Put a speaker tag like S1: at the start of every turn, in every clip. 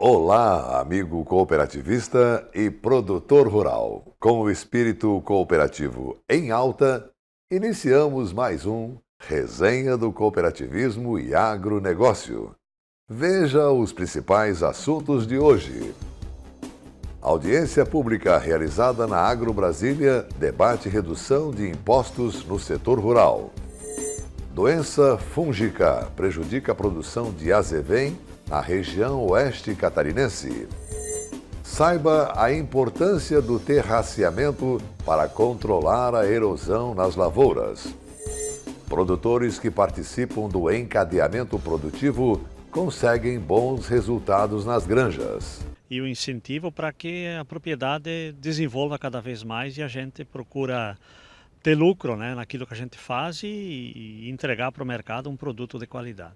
S1: Olá, amigo cooperativista e produtor rural. Com o espírito cooperativo em alta, iniciamos mais um Resenha do Cooperativismo e Agronegócio. Veja os principais assuntos de hoje. Audiência pública realizada na Agro Brasília debate redução de impostos no setor rural. Doença fúngica prejudica a produção de azevém na região oeste catarinense. Saiba a importância do terraceamento para controlar a erosão nas lavouras. Produtores que participam do encadeamento produtivo conseguem bons resultados nas granjas.
S2: E o incentivo para que a propriedade desenvolva cada vez mais e a gente procura ter lucro, naquilo que a gente faz e entregar para o mercado um produto de qualidade.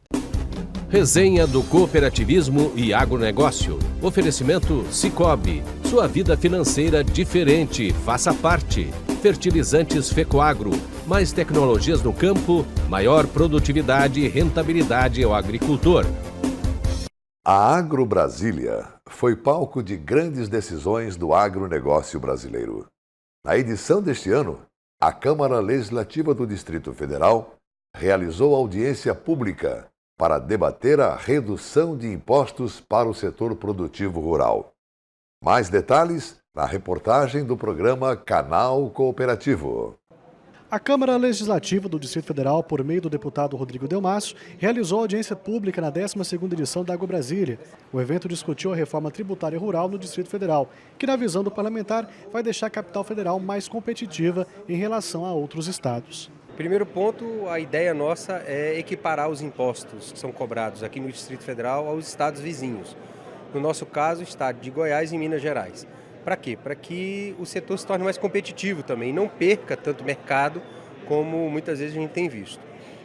S3: Resenha do Cooperativismo e Agronegócio. Oferecimento Sicoob. Sua vida financeira diferente. Faça parte. Fertilizantes Fecoagro. Mais tecnologias no campo, maior produtividade e rentabilidade ao agricultor.
S1: A Agro Brasília foi palco de grandes decisões do agronegócio brasileiro. Na edição deste ano, a Câmara Legislativa do Distrito Federal realizou audiência pública para debater a redução de impostos para o setor produtivo rural. Mais detalhes na reportagem do programa Canal Cooperativo.
S4: A Câmara Legislativa do Distrito Federal, por meio do deputado Rodrigo Delmasso, realizou audiência pública na 12ª edição da Agro Brasília. O evento discutiu a reforma tributária rural no Distrito Federal, que, na visão do parlamentar, vai deixar a capital federal mais competitiva em relação a outros estados.
S5: Primeiro ponto, a ideia nossa é equiparar os impostos que são cobrados aqui no Distrito Federal aos estados vizinhos. No nosso caso, o estado de Goiás e Minas Gerais. Para quê? Para que o setor se torne mais competitivo também, não perca tanto mercado como muitas vezes a gente tem visto.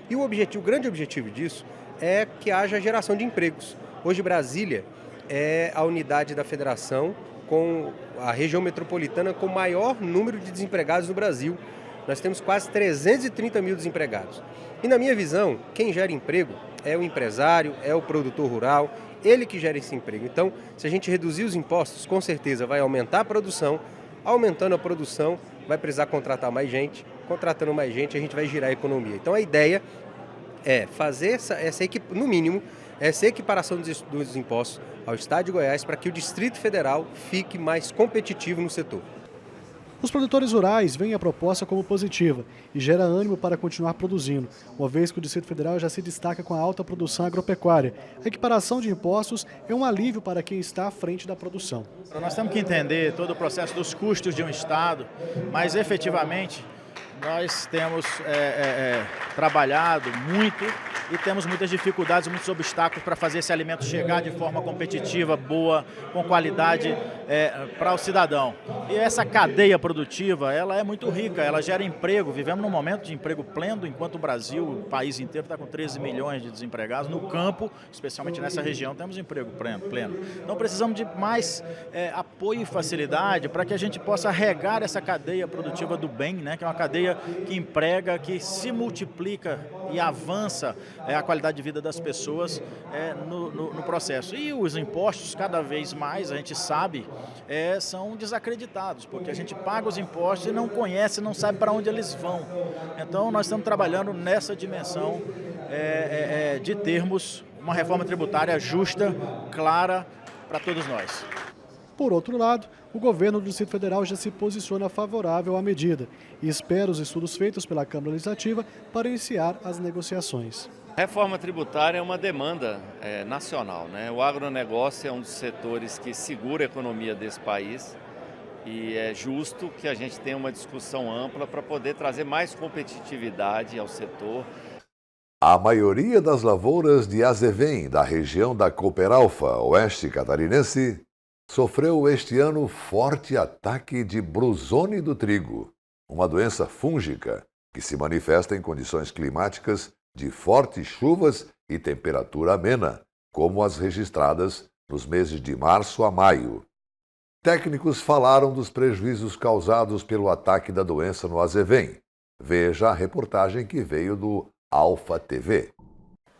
S5: E o grande objetivo disso é que haja geração de empregos. Hoje Brasília é a unidade da federação com a região metropolitana com o maior número de desempregados no Brasil. Nós temos quase 330 mil desempregados. E na minha visão, quem gera emprego é o empresário, é o produtor rural, ele que gera esse emprego. Então, se a gente reduzir os impostos, com certeza vai aumentar a produção. Aumentando a produção, vai precisar contratar mais gente. Contratando mais gente, a gente vai girar a economia. Então, a ideia é fazer no mínimo, essa equiparação dos impostos ao estado de Goiás para que o Distrito Federal fique mais competitivo no setor.
S4: Os produtores rurais veem a proposta como positiva e gera ânimo para continuar produzindo, uma vez que o Distrito Federal já se destaca com a alta produção agropecuária. A equiparação de impostos é um alívio para quem está à frente da produção.
S6: Nós temos que entender todo o processo dos custos de um estado, mas efetivamente nós temos trabalhado muito e temos muitas dificuldades, muitos obstáculos para fazer esse alimento chegar de forma competitiva, boa, com qualidade para o cidadão. E essa cadeia produtiva, ela é muito rica, ela gera emprego. Vivemos num momento de emprego pleno, enquanto o Brasil, o país inteiro, está com 13 milhões de desempregados. No campo, especialmente nessa região, temos emprego pleno. Então precisamos de mais apoio e facilidade para que a gente possa regar essa cadeia produtiva do bem, que é uma cadeia que emprega, que se multiplica e avança a qualidade de vida das pessoas no processo. E os impostos, cada vez mais, a gente sabe, são desacreditados, porque a gente paga os impostos e não conhece, não sabe para onde eles vão. Então, nós estamos trabalhando nessa dimensão de termos uma reforma tributária justa, clara para todos nós.
S4: Por outro lado, o governo do Distrito Federal já se posiciona favorável à medida e espera os estudos feitos pela Câmara Legislativa para iniciar as negociações.
S7: A reforma tributária é uma demanda nacional, O agronegócio é um dos setores que segura a economia desse país e é justo que a gente tenha uma discussão ampla para poder trazer mais competitividade ao setor.
S1: A maioria das lavouras de azevém da região da Cooperalfa, oeste catarinense, sofreu este ano forte ataque de brusone do trigo, uma doença fúngica que se manifesta em condições climáticas de fortes chuvas e temperatura amena, como as registradas nos meses de março a maio. Técnicos falaram dos prejuízos causados pelo ataque da doença no azevém. Veja a reportagem que veio do Alfa TV.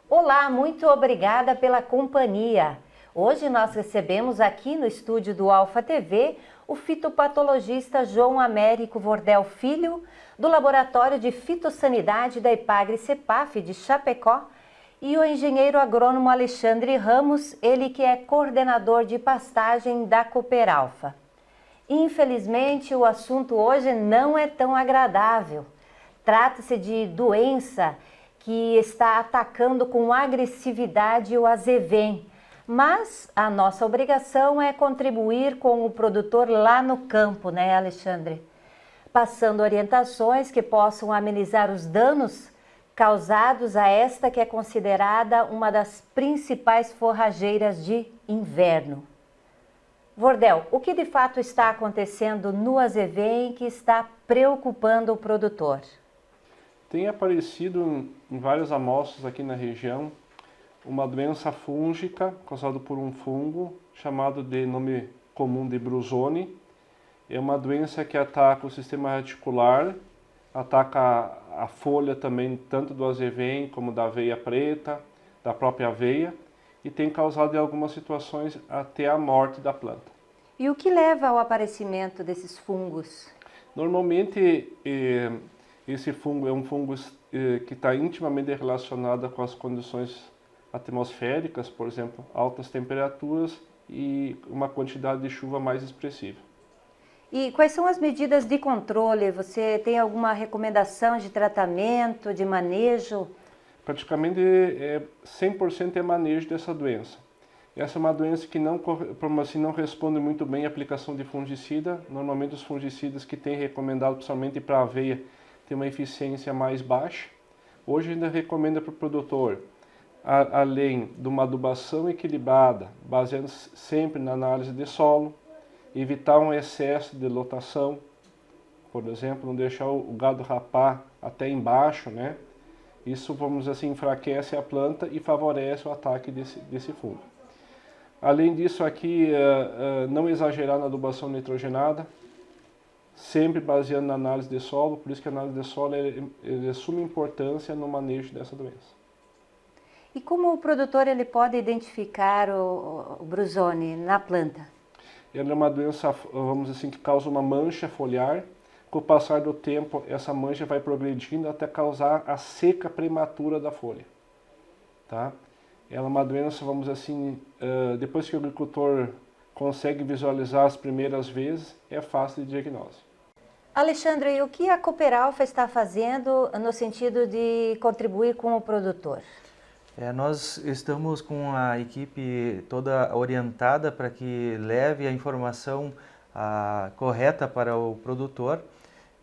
S8: Olá, muito obrigada pela companhia. Hoje nós recebemos aqui no estúdio do Alfa TV o fitopatologista João Américo Vordel Filho, do Laboratório de Fitossanidade da Ipagre-Cepaf de Chapecó, e o engenheiro agrônomo Alexandre Ramos, ele que é coordenador de pastagem da Cooperalfa. Infelizmente, o assunto hoje não é tão agradável. Trata-se de doença que está atacando com agressividade o azevém. Mas a nossa obrigação é contribuir com o produtor lá no campo, né, Alexandre? Passando orientações que possam amenizar os danos causados a esta que é considerada uma das principais forrageiras de inverno. Vordel, o que de fato está acontecendo no azevém que está preocupando o produtor?
S9: Tem aparecido em várias amostras aqui na região uma doença fúngica causada por um fungo chamado de nome comum de Brusone. É uma doença que ataca o sistema reticular, ataca a folha também, tanto do azevém como da aveia preta, da própria aveia, e tem causado em algumas situações até a morte da planta.
S8: E o que leva ao aparecimento desses fungos?
S9: Normalmente, esse fungo é um fungo que está intimamente relacionado com as condições atmosféricas, por exemplo, altas temperaturas e uma quantidade de chuva mais expressiva.
S8: E quais são as medidas de controle? Você tem alguma recomendação de tratamento, de manejo?
S9: Praticamente 100% é manejo dessa doença. Essa é uma doença que não responde muito bem à aplicação de fungicida. Normalmente os fungicidas que tem recomendado, principalmente para a aveia, tem uma eficiência mais baixa. Hoje ainda recomenda para o produtor, além de uma adubação equilibrada, baseando sempre na análise de solo, evitar um excesso de lotação, por exemplo, não deixar o gado rapar até embaixo, né? Isso, vamos dizer assim, enfraquece a planta e favorece o ataque desse fungo. Além disso aqui, não exagerar na adubação nitrogenada, sempre baseando na análise de solo, por isso que a análise de solo é de suma importância no manejo dessa doença.
S8: E como o produtor ele pode identificar o Brusone na planta?
S9: Ela é uma doença, vamos dizer assim, que causa uma mancha foliar. Com o passar do tempo, essa mancha vai progredindo até causar a seca prematura da folha. Tá? Ela é uma doença, vamos dizer assim, depois que o agricultor consegue visualizar as primeiras vezes, é fácil de diagnóstico.
S8: Alexandre, e o que a Cooperalfa está fazendo no sentido de contribuir com o produtor?
S10: Nós estamos com a equipe toda orientada para que leve a informação correta para o produtor,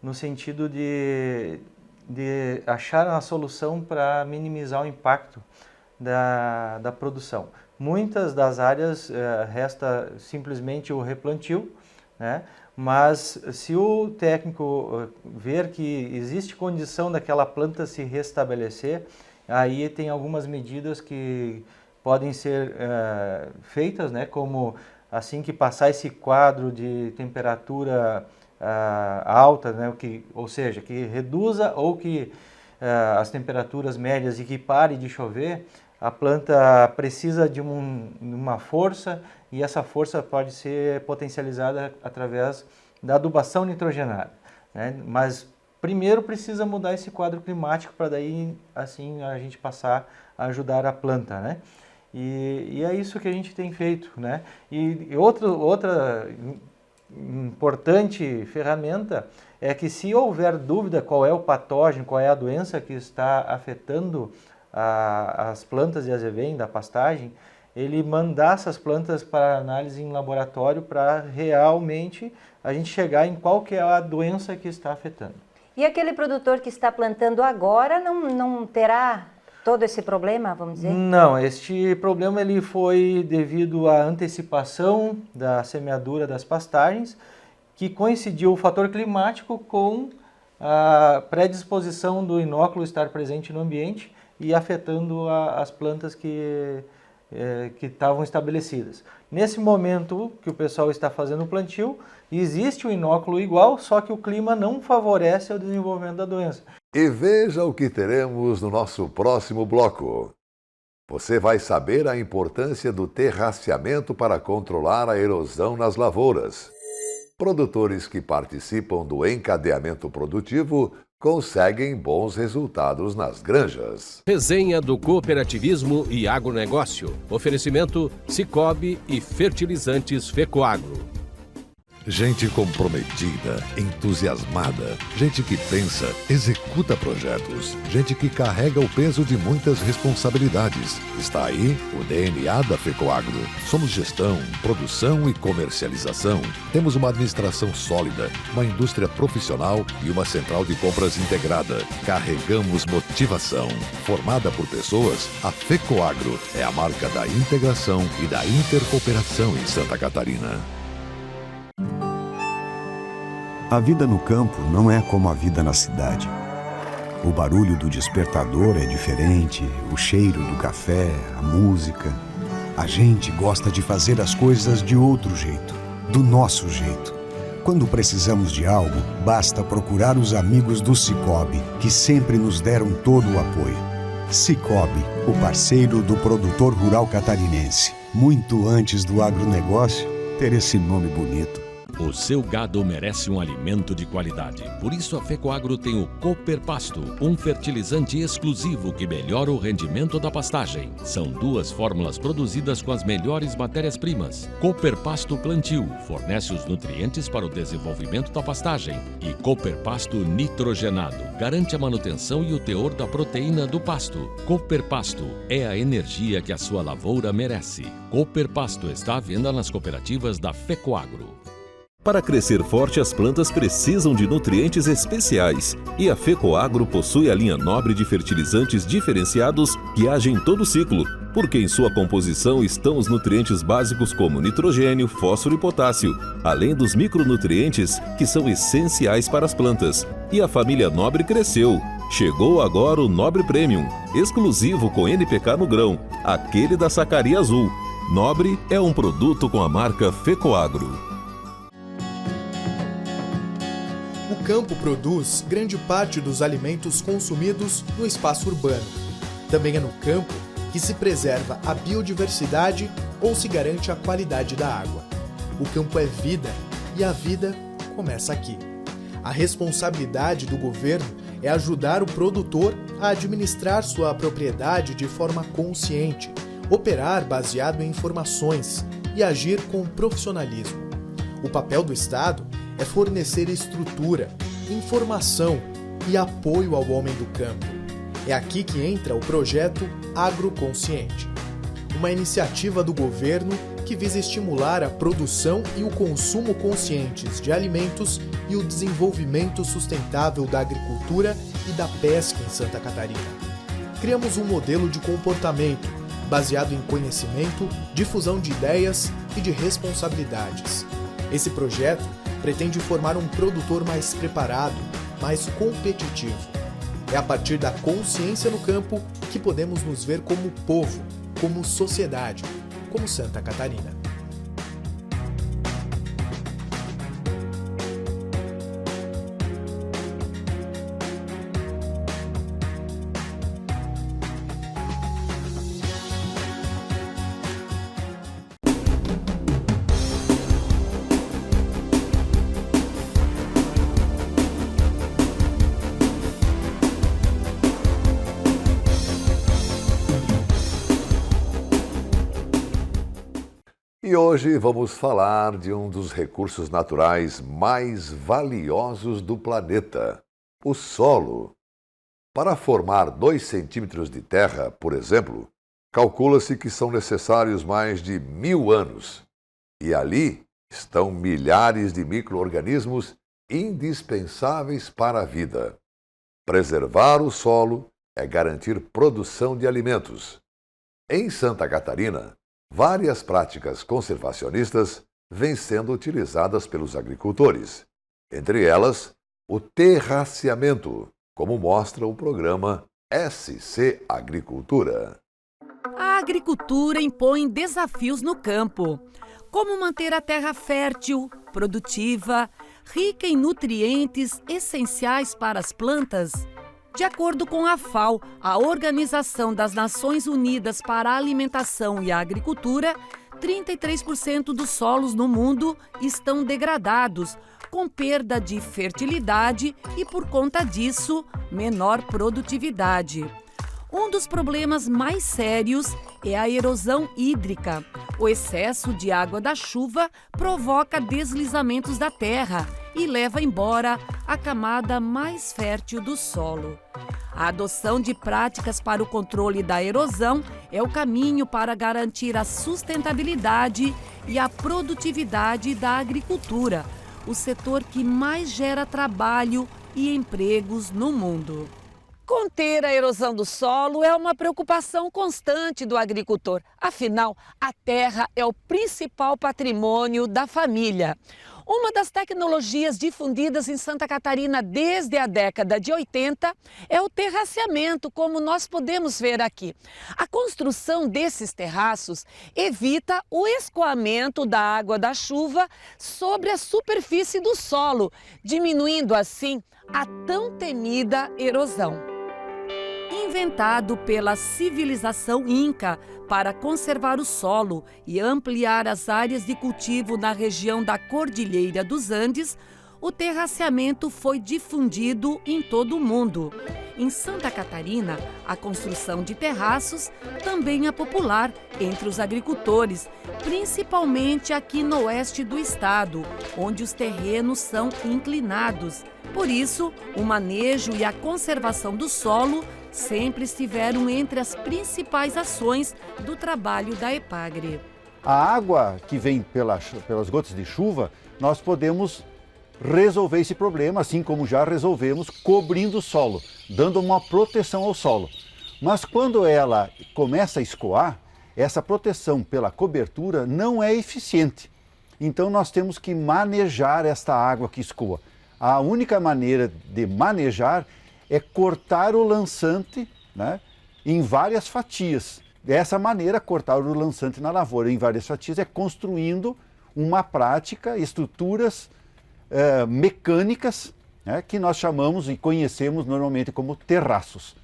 S10: no sentido de achar uma solução para minimizar o impacto da produção. Muitas das áreas resta simplesmente o replantio, né? Mas se o técnico ver que existe condição daquela planta se restabelecer, aí tem algumas medidas que podem ser feitas, né? Como assim que passar esse quadro de temperatura alta, né? Ou seja, que reduza ou que as temperaturas médias e que pare de chover, a planta precisa de uma força e essa força pode ser potencializada através da adubação nitrogenada, né? Mas primeiro precisa mudar esse quadro climático para daí assim a gente passar a ajudar a planta, né? E é isso que a gente tem feito, né? E outra importante ferramenta é que se houver dúvida qual é o patógeno, qual é a doença que está afetando as plantas de azevém, da pastagem, ele mandar essas plantas para análise em laboratório para realmente a gente chegar em qual que é a doença que está afetando.
S8: E aquele produtor que está plantando agora não terá todo esse problema, vamos dizer?
S10: Não, este problema ele foi devido à antecipação da semeadura das pastagens, que coincidiu o fator climático com a predisposição do inóculo estar presente no ambiente e afetando as plantas que estavam estabelecidas. Nesse momento que o pessoal está fazendo o plantio, existe o inóculo igual, só que o clima não favorece o desenvolvimento da doença.
S1: E veja o que teremos no nosso próximo bloco. você vai saber a importância do terraceamento para controlar a erosão nas lavouras. Produtores que participam do encadeamento produtivo conseguem bons resultados nas granjas.
S3: Resenha do cooperativismo e agronegócio. Oferecimento Cicobi e fertilizantes Fecoagro.
S1: Gente comprometida, entusiasmada, gente que pensa, executa projetos, gente que carrega o peso de muitas responsabilidades. Está aí o DNA da Fecoagro. Somos gestão, produção e comercialização. Temos uma administração sólida, uma indústria profissional e uma central de compras integrada. Carregamos motivação. Formada por pessoas, a Fecoagro é a marca da integração e da intercooperação em Santa Catarina.
S11: A vida no campo não é como a vida na cidade. O barulho do despertador é diferente, o cheiro do café, a música. A gente gosta de fazer as coisas de outro jeito, do nosso jeito. Quando precisamos de algo, basta procurar os amigos do Cicobi, que sempre nos deram todo o apoio. Cicobi, o parceiro do produtor rural catarinense. Muito antes do agronegócio ter esse nome bonito.
S12: O seu gado merece um alimento de qualidade. Por isso a Fecoagro tem o Cooper Pasto, um fertilizante exclusivo que melhora o rendimento da pastagem. São 2 fórmulas produzidas com as melhores matérias-primas. Cooper Pasto Plantio fornece os nutrientes para o desenvolvimento da pastagem. E Cooper Pasto Nitrogenado garante a manutenção e o teor da proteína do pasto. Cooper Pasto é a energia que a sua lavoura merece. Cooper Pasto está à venda nas cooperativas da Fecoagro.
S13: Para crescer forte, as plantas precisam de nutrientes especiais. E a Fecoagro possui a linha nobre de fertilizantes diferenciados que agem em todo o ciclo, porque em sua composição estão os nutrientes básicos como nitrogênio, fósforo e potássio, além dos micronutrientes que são essenciais para as plantas. E a família Nobre cresceu. Chegou agora o Nobre Premium, exclusivo com NPK no grão, aquele da sacaria azul. Nobre é um produto com a marca Fecoagro.
S14: O campo produz grande parte dos alimentos consumidos no espaço urbano. Também é no campo que se preserva a biodiversidade ou se garante a qualidade da água. O campo é vida e a vida começa aqui. A responsabilidade do governo é ajudar o produtor a administrar sua propriedade de forma consciente, operar baseado em informações e agir com profissionalismo. O papel do Estado é fornecer estrutura, informação e apoio ao homem do campo. É aqui que entra o projeto Agroconsciente, uma iniciativa do governo que visa estimular a produção e o consumo conscientes de alimentos e o desenvolvimento sustentável da agricultura e da pesca em Santa Catarina. Criamos um modelo de comportamento baseado em conhecimento, difusão de ideias e de responsabilidades. Esse projeto pretende formar um produtor mais preparado, mais competitivo. É a partir da consciência no campo que podemos nos ver como povo, como sociedade, como Santa Catarina.
S1: E hoje vamos falar de um dos recursos naturais mais valiosos do planeta, o solo. Para formar 2 centímetros de terra, por exemplo, calcula-se que são necessários mais de 1000 anos. E ali estão milhares de micro-organismos indispensáveis para a vida. Preservar o solo é garantir produção de alimentos. Em Santa Catarina, várias práticas conservacionistas vêm sendo utilizadas pelos agricultores, entre elas o terraceamento, como mostra o programa SC Agricultura.
S15: A agricultura impõe desafios no campo, como manter a terra fértil, produtiva, rica em nutrientes essenciais para as plantas. De acordo com a FAO, a Organização das Nações Unidas para a Alimentação e a Agricultura, 33% dos solos no mundo estão degradados, com perda de fertilidade e, por conta disso, menor produtividade. Um dos problemas mais sérios é a erosão hídrica. O excesso de água da chuva provoca deslizamentos da terra e leva embora a camada mais fértil do solo. A adoção de práticas para o controle da erosão é o caminho para garantir a sustentabilidade e a produtividade da agricultura, o setor que mais gera trabalho e empregos no mundo. Conter a erosão do solo é uma preocupação constante do agricultor. Afinal, a terra é o principal patrimônio da família. Uma das tecnologias difundidas em Santa Catarina desde a década de 80 é o terraceamento, como nós podemos ver aqui. A construção desses terraços evita o escoamento da água da chuva sobre a superfície do solo, diminuindo assim a tão temida erosão. Inventado pela civilização Inca para conservar o solo e ampliar as áreas de cultivo na região da Cordilheira dos Andes, o terraceamento foi difundido em todo o mundo. Em Santa Catarina, a construção de terraços também é popular entre os agricultores, principalmente aqui no oeste do estado, onde os terrenos são inclinados. Por isso, o manejo e a conservação do solo sempre estiveram entre as principais ações do trabalho da EPAGRE.
S16: A água que vem pelas gotas de chuva, nós podemos resolver esse problema, assim como já resolvemos, cobrindo o solo, dando uma proteção ao solo. Mas quando ela começa a escoar, essa proteção pela cobertura não é eficiente. Então nós temos que manejar esta água que escoa. A única maneira de manejar é cortar o lançante, né, em várias fatias. Dessa maneira, cortar o lançante na lavoura em várias fatias é construindo uma prática, estruturas mecânicas, né, que nós chamamos e conhecemos normalmente como terraços.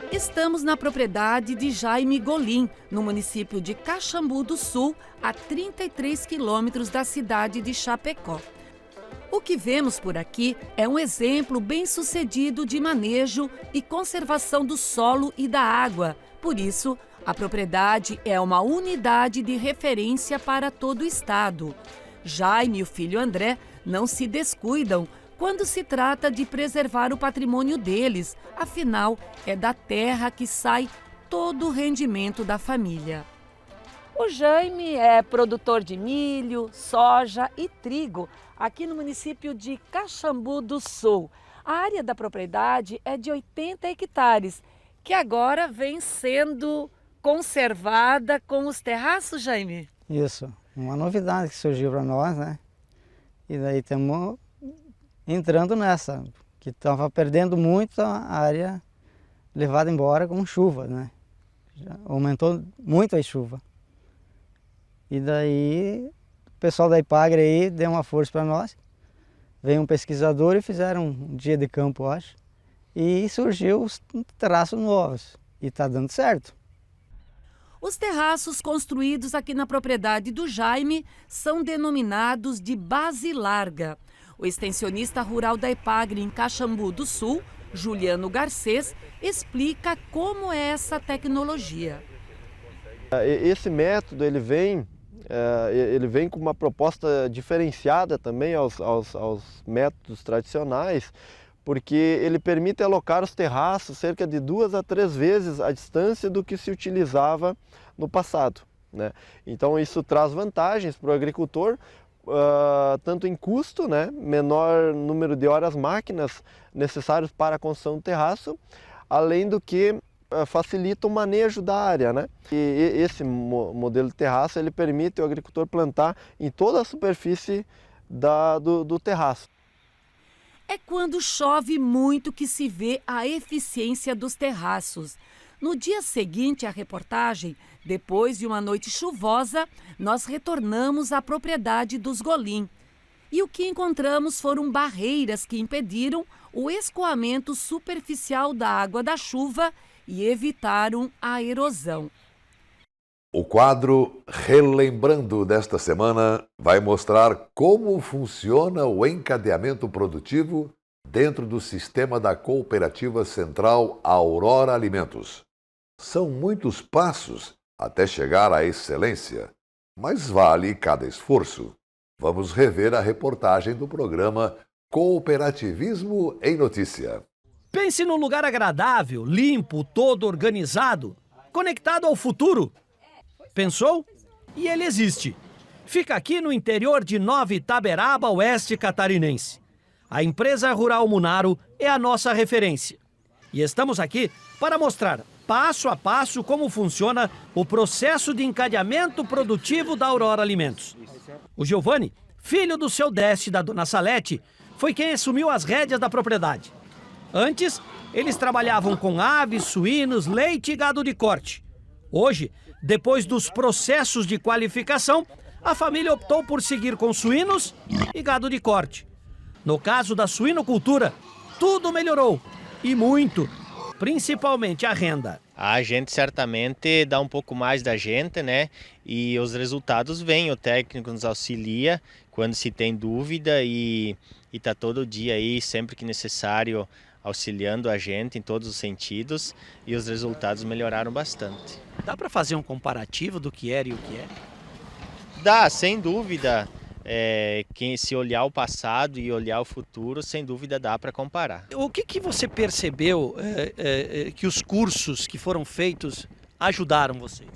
S15: Estamos na propriedade de Jaime Golim, no município de Caxambu do Sul, a 33 quilômetros da cidade de Chapecó. O que vemos por aqui é um exemplo bem-sucedido de manejo e conservação do solo e da água. Por isso, a propriedade é uma unidade de referência para todo o estado. Jaime e o filho André não se descuidam quando se trata de preservar o patrimônio deles. Afinal, é da terra que sai todo o rendimento da família. O Jaime é produtor de milho, soja e trigo aqui no município de Caxambu do Sul. A área da propriedade é de 80 hectares, que agora vem sendo conservada com os terraços, Jaime?
S17: Isso, uma novidade que surgiu para nós, né? E daí estamos entrando nessa, que estava perdendo muito a área levada embora com chuva, né? Já aumentou muito a chuva. E daí o pessoal da EPAGRE aí deu uma força para nós. Veio um pesquisador e fizeram um dia de campo, acho. E surgiu os terraços novos. E está dando certo.
S15: Os terraços construídos aqui na propriedade do Jaime são denominados de base larga. O extensionista rural da EPAGRE em Caxambu do Sul, Juliano Garcês, explica como é essa tecnologia.
S18: Esse método ele vem com uma proposta diferenciada também aos métodos tradicionais, porque ele permite alocar os terraços cerca de 2 a 3 vezes a distância do que se utilizava no passado, né? Então isso traz vantagens para o agricultor, tanto em custo, né? Menor número de horas máquinas necessárias para a construção do terraço, além do que facilita o manejo da área, né? E esse modelo de terraço ele permite o agricultor plantar em toda a superfície do terraço.
S15: É quando chove muito que se vê a eficiência dos terraços. No dia seguinte à reportagem, depois de uma noite chuvosa, nós retornamos à propriedade dos Golim. E o que encontramos foram barreiras que impediram o escoamento superficial da água da chuva e evitaram a erosão.
S1: O quadro Relembrando desta semana vai mostrar como funciona o encadeamento produtivo dentro do sistema da Cooperativa Central Aurora Alimentos. São muitos passos até chegar à excelência, mas vale cada esforço. Vamos rever a reportagem do programa Cooperativismo em Notícia.
S19: Pense num lugar agradável, limpo, todo organizado, conectado ao futuro. Pensou? E ele existe. Fica aqui no interior de Nova Itaberaba, oeste catarinense. A empresa rural Munaro é a nossa referência. E estamos aqui para mostrar passo a passo como funciona o processo de encadeamento produtivo da Aurora Alimentos. O Giovanni, filho do seu Décio e da dona Salete, foi quem assumiu as rédeas da propriedade. Antes, eles trabalhavam com aves, suínos, leite e gado de corte. Hoje, depois dos processos de qualificação, a família optou por seguir com suínos e gado de corte. No caso da suinocultura, tudo melhorou, e muito, principalmente a renda.
S20: A gente certamente dá um pouco mais da gente, né? E os resultados vêm, o técnico nos auxilia quando se tem dúvida e está todo dia aí, sempre que necessário, auxiliando a gente em todos os sentidos, e os resultados melhoraram bastante.
S19: Dá para fazer um comparativo do que era e o que é?
S20: Dá, sem dúvida. Quem se olhar o passado e olhar o futuro, sem dúvida dá para comparar.
S19: O que você percebeu que os cursos que foram feitos ajudaram vocês?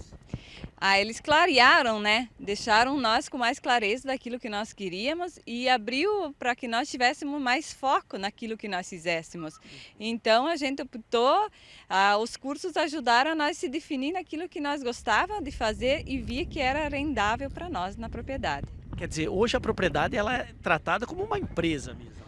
S21: Eles clarearam, né? Deixaram nós com mais clareza daquilo que nós queríamos e abriu para que nós tivéssemos mais foco naquilo que nós fizéssemos. Então a gente optou, os cursos ajudaram a nós se definir naquilo que nós gostávamos de fazer e via que era rendável para nós na propriedade.
S19: Quer dizer, hoje a propriedade ela é tratada como uma empresa mesmo.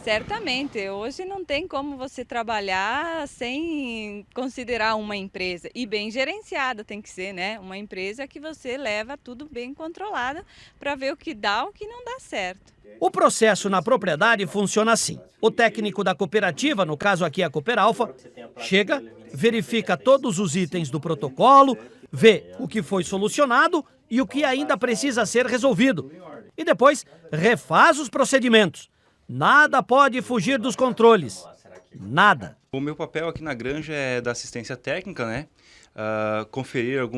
S21: Certamente. Hoje não tem como você trabalhar sem considerar uma empresa. E bem gerenciada tem que ser, né? Uma empresa que você leva tudo bem controlado para ver o que dá, o que não dá certo.
S19: O processo na propriedade funciona assim. O técnico da cooperativa, no caso aqui a Cooperalfa, chega, verifica todos os itens do protocolo, vê o que foi solucionado e o que ainda precisa ser resolvido. E depois refaz os procedimentos. Nada pode fugir dos controles. Nada.
S22: O meu papel aqui na granja é da assistência técnica, né? Conferir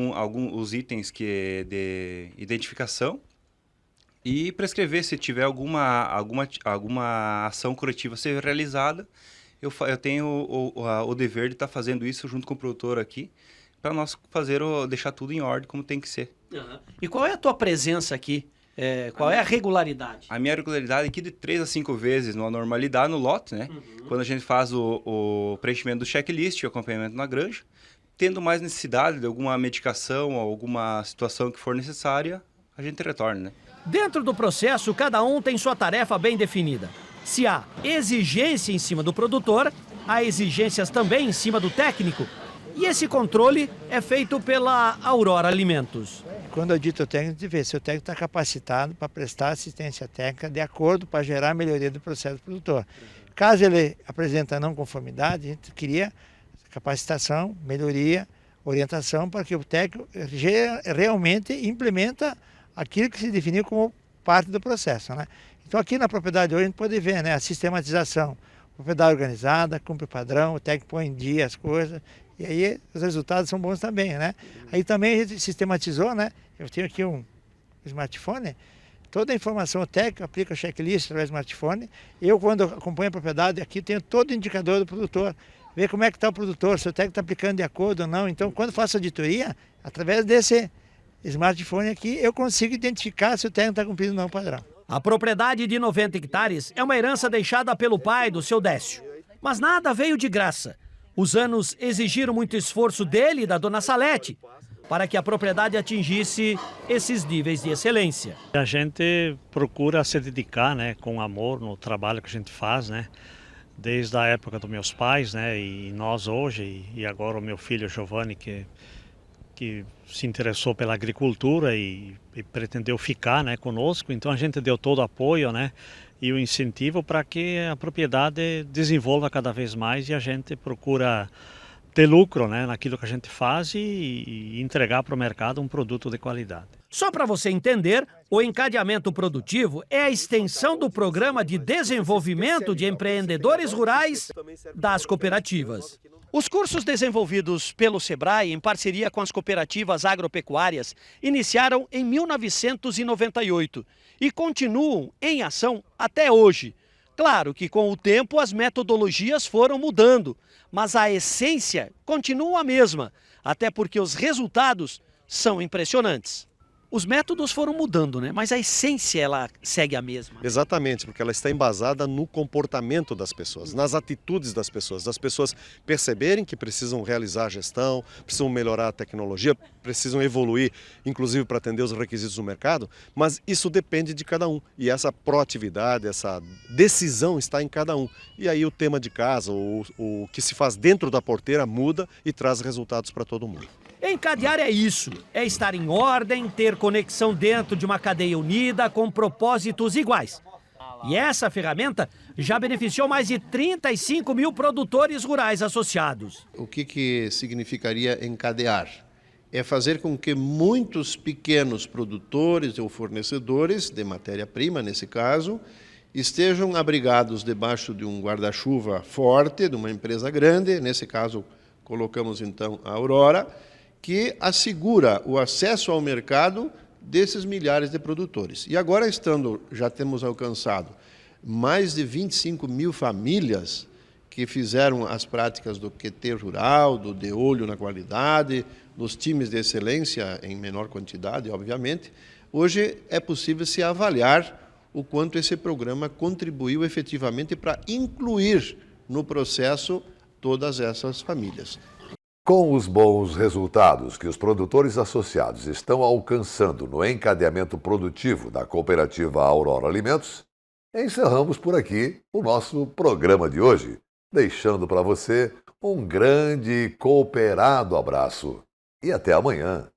S22: os itens que de identificação e prescrever se tiver alguma ação corretiva a ser realizada. Eu tenho o dever de estar fazendo isso junto com o produtor aqui, para nós deixar tudo em ordem como tem que ser.
S19: Uhum. E qual é a tua presença aqui? Qual é a regularidade?
S22: A minha regularidade aqui de 3 a 5 vezes na normalidade no lote, né? Uhum. Quando a gente faz o preenchimento do checklist e o acompanhamento na granja, tendo mais necessidade de alguma medicação ou alguma situação que for necessária, a gente retorna, né?
S19: Dentro do processo, cada um tem sua tarefa bem definida. Se há exigência em cima do produtor, há exigências também em cima do técnico. E esse controle é feito pela Aurora Alimentos.
S23: Quando eu dito o técnico, de ver se o técnico está capacitado para prestar assistência técnica de acordo para gerar a melhoria do processo do produtor. Caso ele apresente não conformidade, a gente cria capacitação, melhoria, orientação para que o técnico realmente implementa aquilo que se definiu como parte do processo, né? Então aqui na propriedade hoje a gente pode ver, né, a sistematização, propriedade organizada, cumpre o padrão, o técnico põe em dia as coisas. E aí os resultados são bons também, né? Aí também a gente sistematizou, né? Eu tenho aqui um smartphone, toda a informação técnica, aplica o checklist através do smartphone. Eu, quando acompanho a propriedade, aqui tenho todo o indicador do produtor, ver como é que está o produtor, se o técnico está aplicando de acordo ou não. Então, quando faço auditoria, através desse smartphone aqui, eu consigo identificar se o técnico está cumprindo ou não o padrão.
S19: A propriedade de 90 hectares é uma herança deixada pelo pai do seu Décio. Mas nada veio de graça. Os anos exigiram muito esforço dele e da dona Salete para que a propriedade atingisse esses níveis de excelência.
S2: A gente procura se dedicar, né, com amor no trabalho que a gente faz, né, desde a época dos meus pais, né, e nós hoje, e agora o meu filho Giovanni, que que se interessou pela agricultura e pretendeu ficar, né, conosco. Então a gente deu todo o apoio, né, e o incentivo para que a propriedade desenvolva cada vez mais e a gente procura ter lucro, né, naquilo que a gente faz e entregar para o mercado um produto de qualidade.
S19: Só para você entender, o encadeamento produtivo é a extensão do Programa de Desenvolvimento de Empreendedores Rurais das cooperativas. Os cursos desenvolvidos pelo SEBRAE, em parceria com as cooperativas agropecuárias, iniciaram em 1998 e continuam em ação até hoje. Claro que com o tempo as metodologias foram mudando, mas a essência continua a mesma, até porque os resultados são impressionantes. Os métodos foram mudando, né? Mas a essência ela segue a mesma.
S4: Exatamente, porque ela está embasada no comportamento das pessoas, nas atitudes das pessoas perceberem que precisam realizar a gestão, precisam melhorar a tecnologia, precisam evoluir, inclusive para atender os requisitos do mercado, mas isso depende de cada um. E essa proatividade, essa decisão está em cada um. E aí o tema de casa, o que se faz dentro da porteira muda e traz resultados para todo mundo.
S19: Encadear é isso, é estar em ordem, ter conexão dentro de uma cadeia unida com propósitos iguais. E essa ferramenta já beneficiou mais de 35 mil produtores rurais associados.
S5: O que significaria encadear? É fazer com que muitos pequenos produtores ou fornecedores de matéria-prima, nesse caso, estejam abrigados debaixo de um guarda-chuva forte, de uma empresa grande, nesse caso colocamos então a Aurora, que assegura o acesso ao mercado desses milhares de produtores. E agora já temos alcançado mais de 25 mil famílias que fizeram as práticas do QT rural, do de olho na qualidade, dos times de excelência em menor quantidade, obviamente. Hoje é possível se avaliar o quanto esse programa contribuiu efetivamente para incluir no processo todas essas famílias.
S1: Com os bons resultados que os produtores associados estão alcançando no encadeamento produtivo da cooperativa Aurora Alimentos, encerramos por aqui o nosso programa de hoje, deixando para você um grande cooperado abraço e até amanhã.